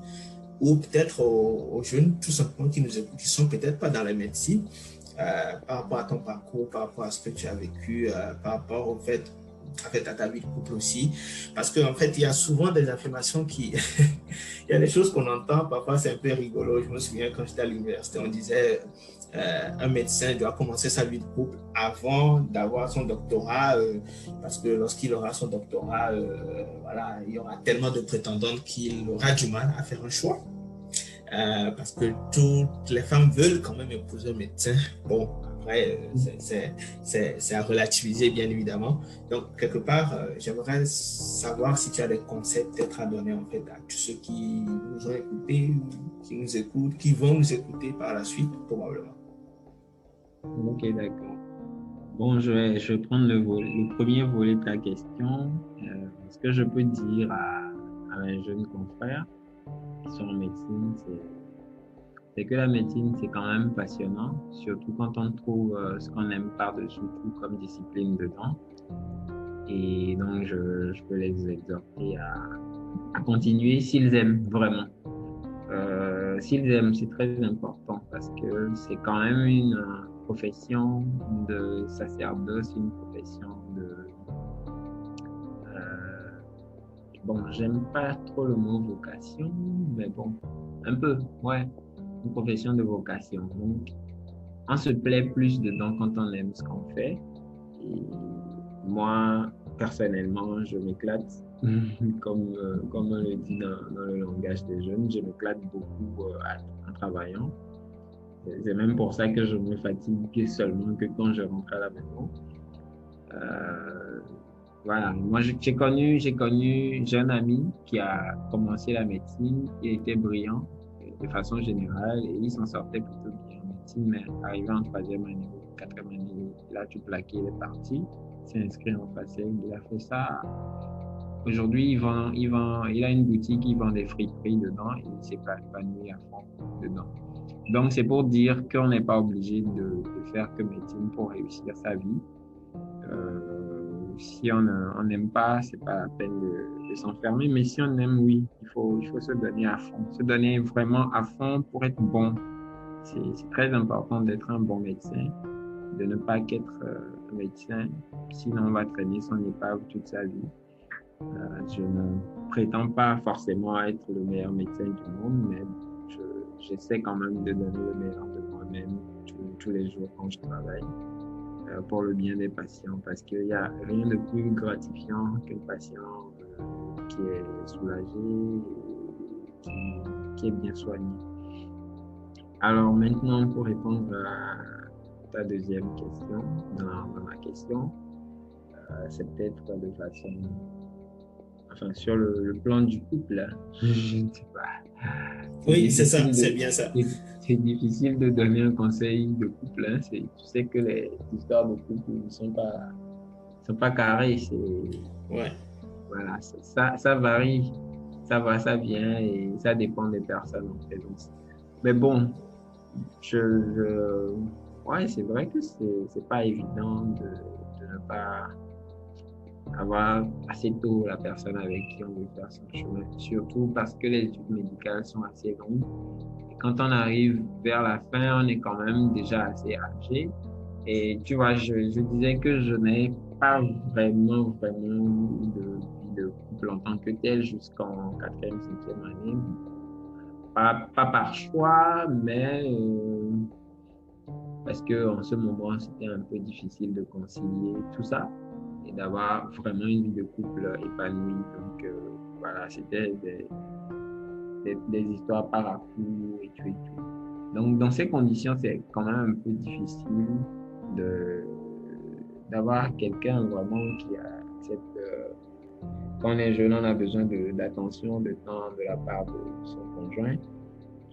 ou peut-être aux jeunes tout simplement qui nous écoutent, qui sont peut-être pas dans la médecine, par rapport à ton parcours, par rapport à ce que tu as vécu, par rapport au fait en fait, à ta vie de couple aussi. Parce qu'en fait, il y a souvent des affirmations qui... il y a des choses qu'on entend, parfois c'est un peu rigolo. Je me souviens quand j'étais à l'université, on disait un médecin doit commencer sa vie de couple avant d'avoir son doctorat, parce que lorsqu'il aura son doctorat, voilà, il y aura tellement de prétendantes qu'il aura du mal à faire un choix. Parce que toutes les femmes veulent quand même épouser un médecin. Bon, après, c'est à relativiser, bien évidemment. Donc, quelque part, j'aimerais savoir si tu as des conseils peut-être à donner en fait à tous ceux qui nous ont écoutés, qui nous écoutent, qui vont nous écouter par la suite, probablement. Ok, d'accord. Bon, je vais prendre le premier volet de ta question. Ce que je peux dire à mes jeunes confrères qui sont en médecine, c'est que la médecine, c'est quand même passionnant, surtout quand on trouve ce qu'on aime par-dessus tout comme discipline dedans. Et donc, je peux les exhorter à continuer s'ils aiment vraiment. S'ils aiment, c'est très important parce que c'est quand même une profession de sacerdoce, une profession de... bon, j'aime pas trop le mot vocation, mais bon, un peu, ouais, une profession de vocation. Donc, on se plaît plus dedans quand on aime ce qu'on fait. Et moi, personnellement, je m'éclate, comme on le dit dans le langage des jeunes, je m'éclate beaucoup en travaillant. C'est même pour ça que je me fatigue seulement que quand je rentre à la maison. Voilà, moi j'ai un ami qui a commencé la médecine, il était brillant de façon générale et il s'en sortait plutôt bien. médecine, mais arrivé en 3e année ou 4e année, il a tout plaqué, il est parti, s'est inscrit en FACEL, il a fait ça. Aujourd'hui, il a une boutique, il vend des friperies dedans et il s'est épanoui à fond dedans. Donc, c'est pour dire qu'on n'est pas obligé de faire que médecine pour réussir sa vie. Si on n'aime pas, c'est pas la peine de s'enfermer, mais si on aime, oui, il faut se donner à fond, se donner vraiment à fond pour être bon. C'est très important d'être un bon médecin, de ne pas qu'être un médecin, sinon on va traîner son épave toute sa vie. Je ne prétends pas forcément être le meilleur médecin du monde, mais j'essaie quand même de donner le meilleur de moi-même tous les jours quand je travaille pour le bien des patients, parce qu'il n'y a rien de plus gratifiant qu'un patient qui est soulagé, qui est bien soigné. Alors maintenant, pour répondre à ta deuxième question, dans ma question, c'est peut-être de façon... Enfin, sur le plan du couple, je ne sais pas. Oui, c'est ça, c'est bien ça. C'est difficile de donner un conseil de couple. Hein. Tu sais que les histoires de couple ne sont pas carrées. Ouais. Voilà, ça varie, ça va, ça vient et ça dépend des personnes en fait. Mais bon, ouais, c'est vrai que c'est pas évident de ne pas avoir assez tôt la personne avec qui on veut faire son chemin, surtout parce que les études médicales sont assez longues. Et quand on arrive vers la fin, on est quand même déjà assez âgé. Et tu vois, je disais que je n'ai pas vraiment eu de vie de couple en tant que tel jusqu'en 4e, 5e année. Pas par choix, mais parce qu'en ce moment, c'était un peu difficile de concilier tout ça et d'avoir vraiment une vie de couple épanouie. Donc, voilà, c'était des histoires par à coup et tout et tout. Donc, dans ces conditions, c'est quand même un peu difficile d'avoir quelqu'un vraiment qui accepte. Quand on est jeune, on a besoin d'attention, de temps de la part de son conjoint.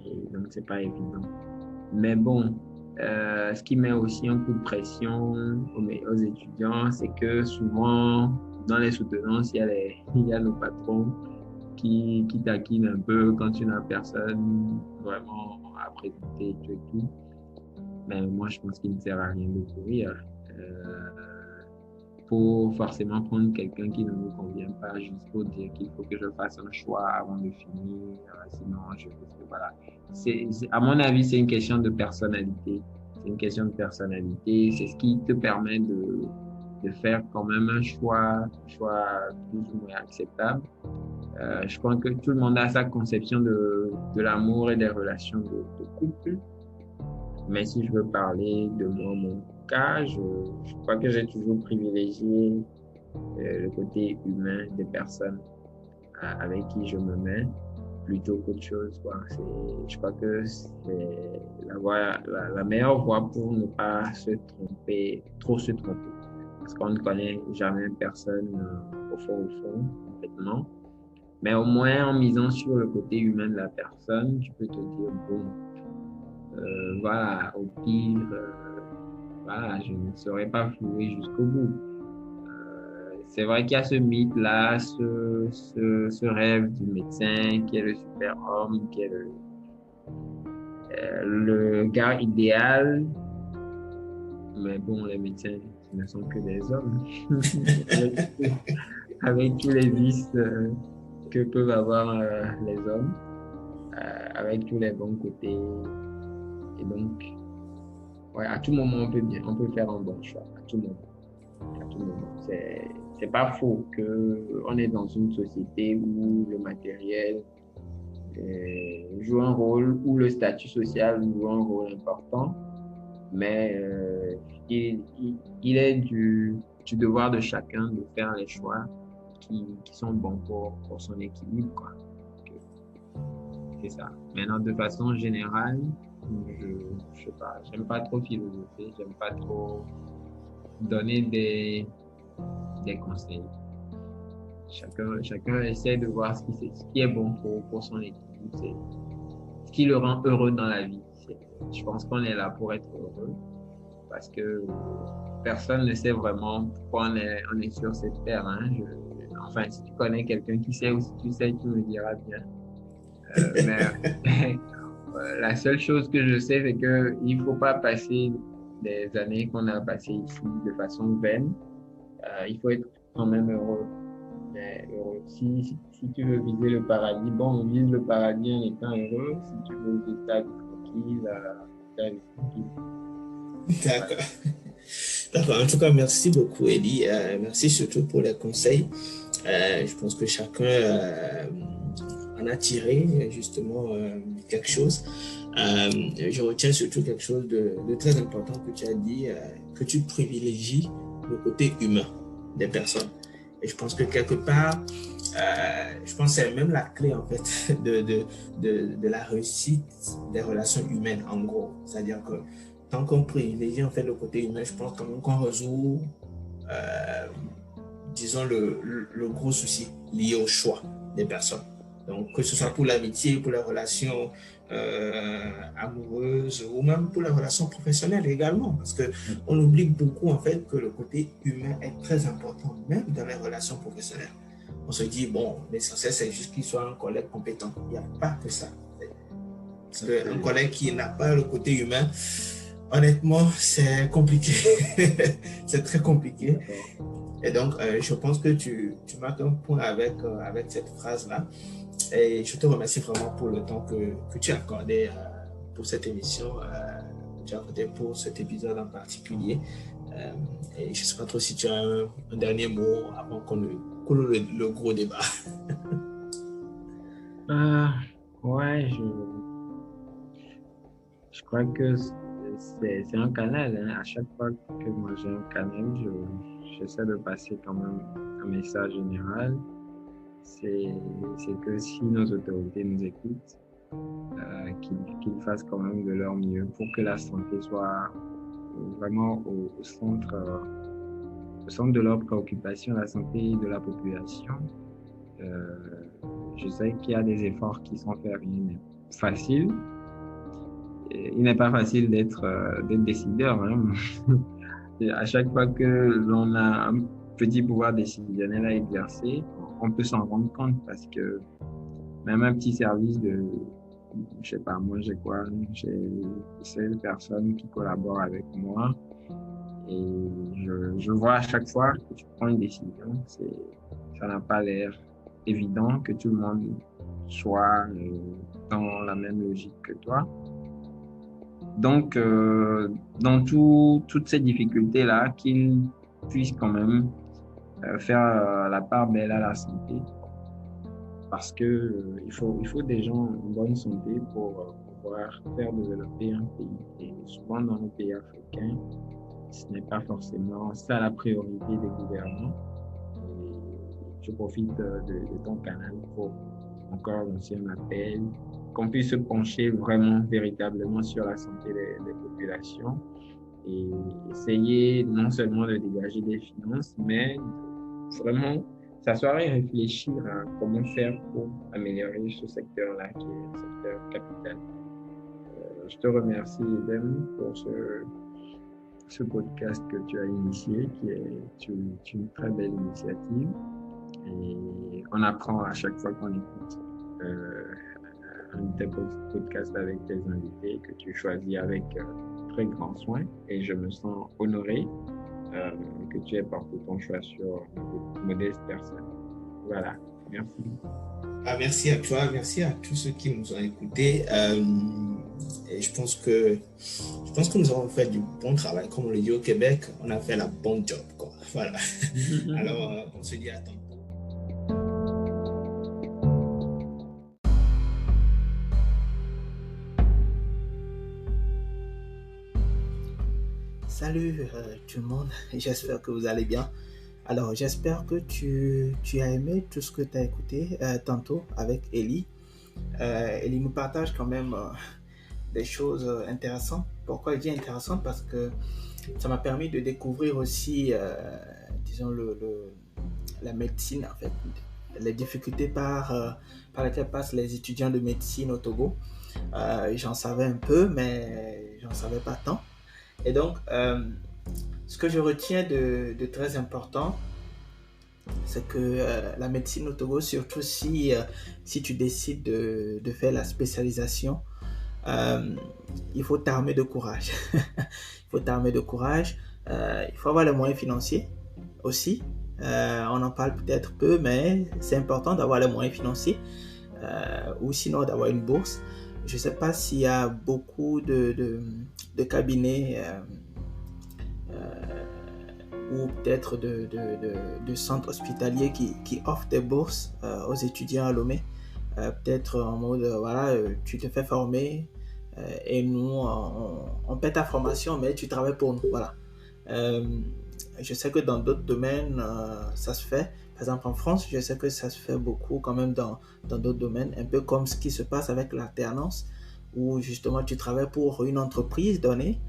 Et donc, c'est pas évident. Mais bon, ce qui met aussi un coup de pression aux étudiants, c'est que souvent, dans les soutenances, il y a nos patrons qui taquinent un peu quand tu n'as personne vraiment à présenter et tout. Mais moi, je pense qu'il ne sert à rien de courir pour forcément prendre quelqu'un qui ne nous convient pas, juste pour dire qu'il faut que je fasse un choix avant de finir. Sinon, je pense que voilà. À mon avis, c'est une question de personnalité. C'est une question de personnalité. C'est ce qui te permet de faire quand même un choix plus ou moins acceptable. Je crois que tout le monde a sa conception de l'amour et des relations de couple. Mais si je veux parler de moi, mon cas, je crois que j'ai toujours privilégié le côté humain des personnes avec qui je me mets plutôt qu'autre chose. Quoi. Je crois que c'est la meilleure voie pour ne pas trop se tromper. Parce qu'on ne connaît jamais personne au fond, complètement. Mais au moins, en misant sur le côté humain de la personne, tu peux te dire, bon, voilà, au pire, voilà, je ne serai pas floué jusqu'au bout. C'est vrai qu'il y a ce mythe-là, ce rêve du médecin qui est le super-homme, qui est le gars idéal. Mais bon, les médecins ne sont que des hommes, avec tous les vices que peuvent avoir les hommes, avec tous les bons côtés. Et donc, ouais, à tout moment, on peut faire un bon choix, à tout moment. À tout moment. C'est pas faux qu'on est dans une société où le matériel joue un rôle, où le statut social joue un rôle important, mais il est du devoir de chacun de faire les choix qui sont bons pour son équilibre, quoi. C'est ça. Maintenant, de façon générale, je sais pas, j'aime pas trop philosopher, j'aime pas trop donner des conseils. Chacun essaie de voir ce qui est bon pour son équilibre. qui le rend heureux dans la vie. Je pense qu'on est là pour être heureux parce que personne ne sait vraiment pourquoi on est sur cette terre. Hein. Enfin, si tu connais quelqu'un qui sait ou si tu sais, tu me diras bien. Mais la seule chose que je sais, c'est qu'il ne faut pas passer des années qu'on a passées ici de façon vaine. Il faut être quand même heureux. Mais heureux. Si tu veux viser le paradis, bon, vise le paradis en étant heureux. Si tu veux vivre ta vie tranquille, ta vie tranquille. D'accord. D'accord. En tout cas, merci beaucoup, Elie. Merci surtout pour les conseils. Je pense que chacun en a tiré justement quelque chose. Je retiens surtout quelque chose de très important que tu as dit, que tu privilégies le côté humain des personnes. Et je pense que quelque part, je pense que c'est même la clé en fait de la réussite des relations humaines en gros. C'est-à-dire que tant qu'on privilégie en fait le côté humain, je pense quand même qu'on résout, disons, le gros souci lié au choix des personnes. Donc, que ce soit pour l'amitié, pour les relations amoureuses ou même pour les relations professionnelles également. Parce qu'on oublie beaucoup en fait que le côté humain est très important, même dans les relations professionnelles. On se dit, bon, l'essentiel c'est juste qu'il soit un collègue compétent. Il n'y a pas que ça. Parce qu'un collègue qui n'a pas le côté humain, honnêtement, c'est compliqué. C'est très compliqué. Et donc, je pense que tu marques un point avec cette phrase-là. Et je te remercie vraiment pour le temps que tu as accordé pour cette émission, que tu as accordé pour cet épisode en particulier. Et je ne sais pas trop si tu as un dernier mot avant qu'on clôt le gros débat. Ouais, je crois que c'est un canal. Hein. À chaque fois que moi j'ai un canal, j'essaie de passer quand même un message général. C'est que si nos autorités nous écoutent, qu'ils fassent quand même de leur mieux pour que la santé soit vraiment au centre de leur préoccupation, la santé de la population. Je sais qu'il y a des efforts qui sont faits, rien n'est facile. Il n'est pas facile d'être décideur. Hein. À chaque fois que l'on a un petit pouvoir décisionnel à exercer, on peut s'en rendre compte parce que même un petit service je sais pas, moi j'ai 16 personnes qui collaborent avec moi et je vois à chaque fois que tu prends une décision, ça n'a pas l'air évident que tout le monde soit dans la même logique que toi. Donc, dans toutes ces difficultés-là, qu'ils puissent quand même faire la part belle à la santé. Parce que il faut des gens en bonne santé pour pouvoir faire développer un pays. Et souvent, dans nos pays africains, ce n'est pas forcément ça la priorité des gouvernants. Et je profite de ton canal pour encore lancer un appel, qu'on puisse se pencher vraiment, véritablement sur la santé des populations et essayer non seulement de dégager des finances, mais vraiment s'asseoir et réfléchir à comment faire pour améliorer ce secteur-là qui est un secteur capital. Je te remercie, Edem, pour ce podcast que tu as initié, qui est une très belle initiative. Et on apprend à chaque fois qu'on écoute un de tes podcasts avec tes invités que tu choisis avec très grand soin. Et je me sens honoré que tu aies porté ton choix sur une modeste personne. Voilà, merci. Merci à toi, merci à tous ceux qui nous ont écoutés. Et je pense que nous avons fait du bon travail. Comme on le dit au Québec, on a fait la bonne job, quoi. Voilà. Alors, on se dit à tantôt. Salut tout le monde, j'espère que vous allez bien. Alors j'espère que tu as aimé tout ce que tu as écouté tantôt avec Elie. Elie nous partage quand même des choses intéressantes. Pourquoi je dis intéressantes? Parce que ça m'a permis de découvrir aussi, disons, la médecine en fait, les difficultés par lesquelles passent les étudiants de médecine au Togo. J'en savais un peu, mais j'en savais pas tant. Et donc, ce que je retiens de très important, c'est que la médecine au Togo, surtout si tu décides de faire la spécialisation, euh, il faut t'armer de courage. Il faut t'armer de courage. Il faut avoir les moyens financiers aussi. On en parle peut-être peu, mais c'est important d'avoir les moyens financiers ou sinon d'avoir une bourse. Je ne sais pas s'il y a beaucoup de cabinets ou peut-être de centres hospitaliers qui offrent des bourses aux étudiants à Lomé. Peut-être en mode, voilà, tu te fais former et nous, on paie ta formation, mais tu travailles pour nous. Voilà. Euh, je sais que dans d'autres domaines, ça se fait. Par exemple, en France, je sais que ça se fait beaucoup quand même dans d'autres domaines, un peu comme ce qui se passe avec l'alternance, où justement tu travailles pour une entreprise donnée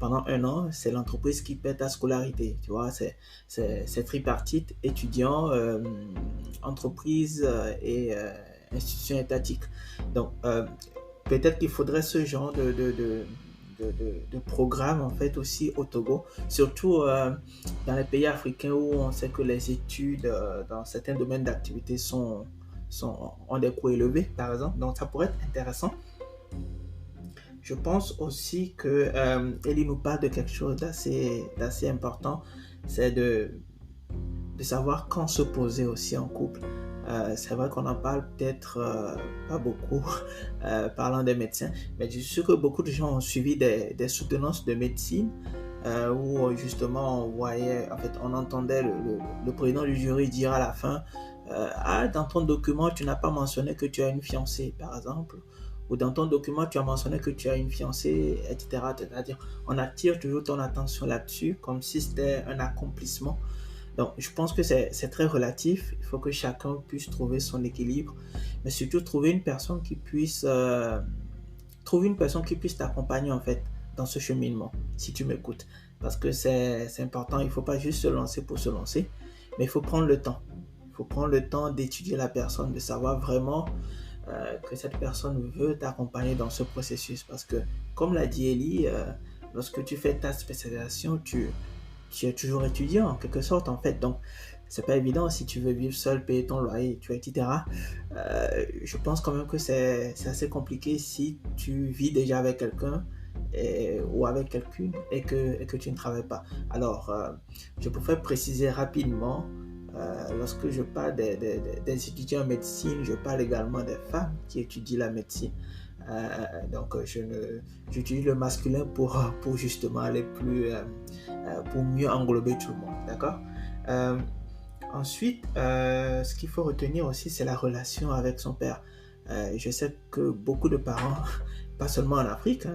pendant un an, c'est l'entreprise qui paie ta scolarité. Tu vois, c'est tripartite, étudiant, entreprise et institution étatique. Donc, peut-être qu'il faudrait ce genre de programme en fait aussi au Togo, surtout dans les pays africains où on sait que les études dans certains domaines d'activité ont des coûts élevés, par exemple. Donc, ça pourrait être intéressant. Je pense aussi que Ellie nous parle de quelque chose d'assez important, c'est de savoir quand se poser aussi en couple. C'est vrai qu'on en parle peut-être pas beaucoup parlant des médecins, mais je suis sûr que beaucoup de gens ont suivi des soutenances de médecine où justement on entendait le président du jury dire à la fin dans ton document tu n'as pas mentionné que tu as une fiancée par exemple, ou dans ton document tu as mentionné que tu as une fiancée, etc. C'est-à-dire on attire toujours ton attention là-dessus comme si c'était un accomplissement. Donc, je pense que c'est très relatif. Il faut que chacun puisse trouver son équilibre, mais surtout trouver une personne qui puisse t'accompagner en fait dans ce cheminement, si tu m'écoutes. Parce que c'est important. Il ne faut pas juste se lancer pour se lancer, mais il faut prendre le temps. Il faut prendre le temps d'étudier la personne, de savoir vraiment que cette personne veut t'accompagner dans ce processus. Parce que, comme l'a dit Ellie, lorsque tu fais ta spécialisation, tu es toujours étudiant en quelque sorte en fait, donc c'est pas évident si tu veux vivre seul, payer ton loyer, tu vois, etc. Je pense quand même que c'est assez compliqué si tu vis déjà avec quelqu'un ou avec quelqu'une et que tu ne travailles pas. Alors, je préfère préciser rapidement, lorsque je parle des étudiants en médecine, je parle également des femmes qui étudient la médecine. Donc j'utilise le masculin pour justement aller pour mieux englober tout le monde, d'accord. Ensuite, ce qu'il faut retenir aussi, c'est la relation avec son père. Je sais que beaucoup de parents, pas seulement en Afrique,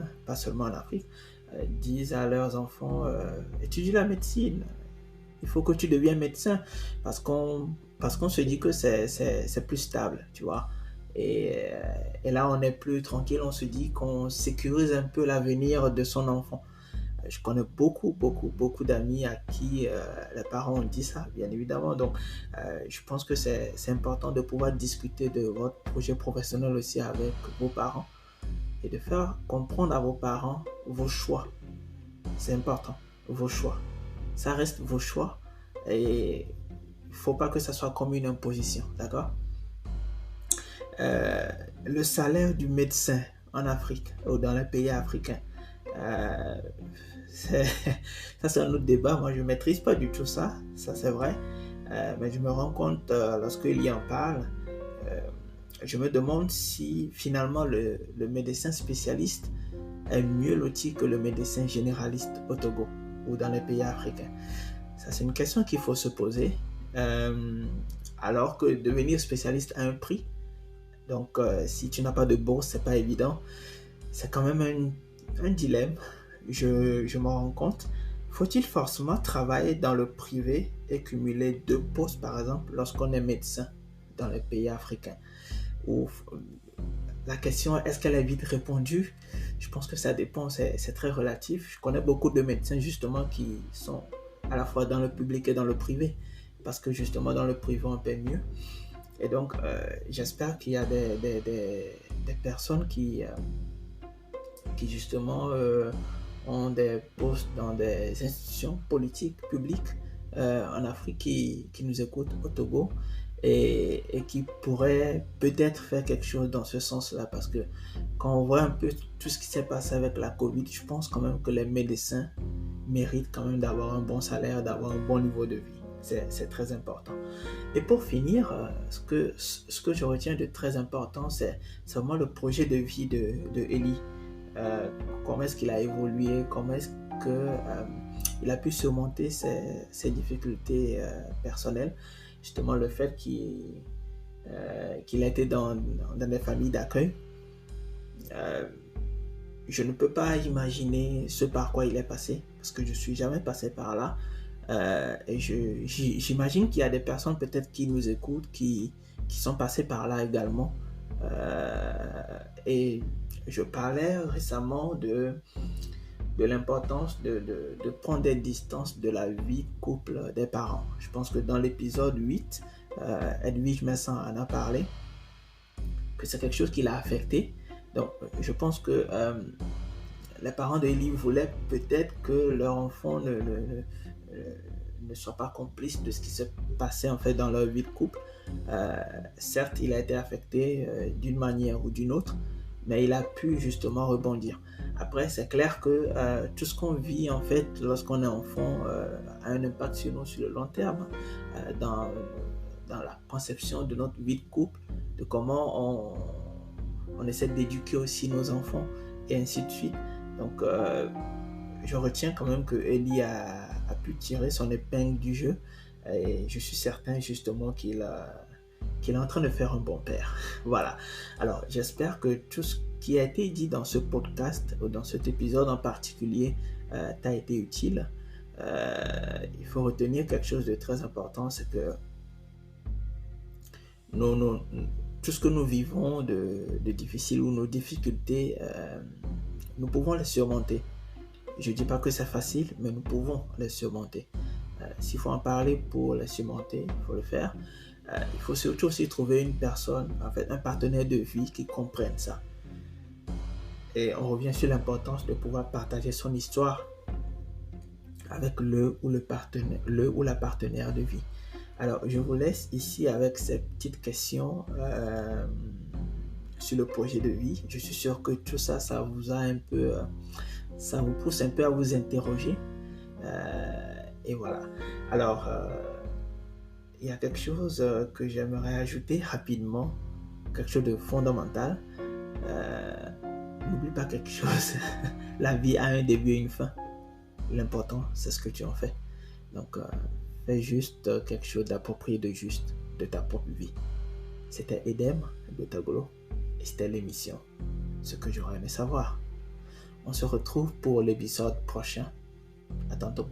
disent à leurs enfants, étudie la médecine, il faut que tu deviennes médecin, parce qu'on se dit que c'est plus stable, tu vois. Et là, on est plus tranquille, on se dit qu'on sécurise un peu l'avenir de son enfant. Je connais beaucoup d'amis à qui les parents ont dit ça, bien évidemment. Donc, je pense que c'est important de pouvoir discuter de votre projet professionnel aussi avec vos parents et de faire comprendre à vos parents vos choix. C'est important, vos choix. Ça reste vos choix et il ne faut pas que ça soit comme une imposition, d'accord? Le salaire du médecin en Afrique ou dans les pays africains, ça c'est un autre débat. Moi je ne maîtrise pas du tout ça c'est vrai, mais je me rends compte lorsqu'il y en parle, je me demande si finalement le médecin spécialiste est mieux loti que le médecin généraliste au Togo ou dans les pays africains. Ça c'est une question qu'il faut se poser, alors que devenir spécialiste a un prix. Donc, si tu n'as pas de bourse, c'est pas évident. C'est quand même un dilemme. Je m'en rends compte. Faut-il forcément travailler dans le privé et cumuler 2 postes, par exemple, lorsqu'on est médecin dans les pays africains? Ou la question, est-ce qu'elle est vite répondue? Je pense que ça dépend, c'est très relatif. Je connais beaucoup de médecins, justement, qui sont à la fois dans le public et dans le privé. Parce que, justement, dans le privé, on paie mieux. Et donc, j'espère qu'il y a des personnes qui justement ont des postes dans des institutions politiques, publiques en Afrique qui nous écoutent au Togo et qui pourraient peut-être faire quelque chose dans ce sens-là, parce que quand on voit un peu tout ce qui s'est passé avec la Covid, je pense quand même que les médecins méritent quand même d'avoir un bon salaire, d'avoir un bon niveau de vie. C'est très important. Et pour finir, ce que je retiens de très important, c'est vraiment le projet de vie de Eli. Comment est-ce qu'il a évolué, comment est-ce qu'il a pu surmonter ses difficultés personnelles, justement le fait qu'il a été dans des familles d'accueil. Je ne peux pas imaginer ce par quoi il est passé, parce que je ne suis jamais passé par là. Et j'imagine qu'il y a des personnes peut-être qui nous écoutent, qui sont passées par là également. Et je parlais récemment de l'importance de prendre des distances de la vie de couple des parents. Je pense que dans l'épisode 8, Edwige Messan en a parlé, que c'est quelque chose qui l'a affecté. Donc, je pense que les parents de Eli voulaient peut-être que leur enfant ne soit pas complice de ce qui s'est passé en fait dans leur vie de couple. Certes, il a été affecté d'une manière ou d'une autre, mais il a pu justement rebondir. Après, c'est clair que tout ce qu'on vit en fait lorsqu'on est enfant a un impact sur nous sur le long terme, dans la conception de notre vie de couple, de comment on essaie d'éduquer aussi nos enfants et ainsi de suite. Donc, je retiens quand même que Eli a pu tirer son épingle du jeu et je suis certain justement qu'il est en train de faire un bon père. Voilà. Alors, j'espère que tout ce qui a été dit dans ce podcast ou dans cet épisode en particulier t'a été utile. Il faut retenir quelque chose de très important, c'est que tout ce que nous vivons de difficile ou nos difficultés, nous pouvons les surmonter. Je ne dis pas que c'est facile, mais nous pouvons les surmonter. S'il faut en parler pour les surmonter, il faut le faire. Il faut surtout aussi trouver une personne, en fait, un partenaire de vie qui comprenne ça. Et on revient sur l'importance de pouvoir partager son histoire avec le ou la partenaire de vie. Alors, je vous laisse ici avec ces petites questions sur le projet de vie. Je suis sûr que tout ça, ça vous pousse un peu à vous interroger. Et voilà. Alors, il y a quelque chose que j'aimerais ajouter rapidement, quelque chose de fondamental. N'oublie pas quelque chose. La vie a un début et une fin. L'important, c'est ce que tu en fais. Donc, fais juste quelque chose d'approprié, de juste, de ta propre vie. C'était Edem de Tagolo et c'était l'émission Ce que j'aurais aimé savoir. On se retrouve pour l'épisode prochain. À tantôt.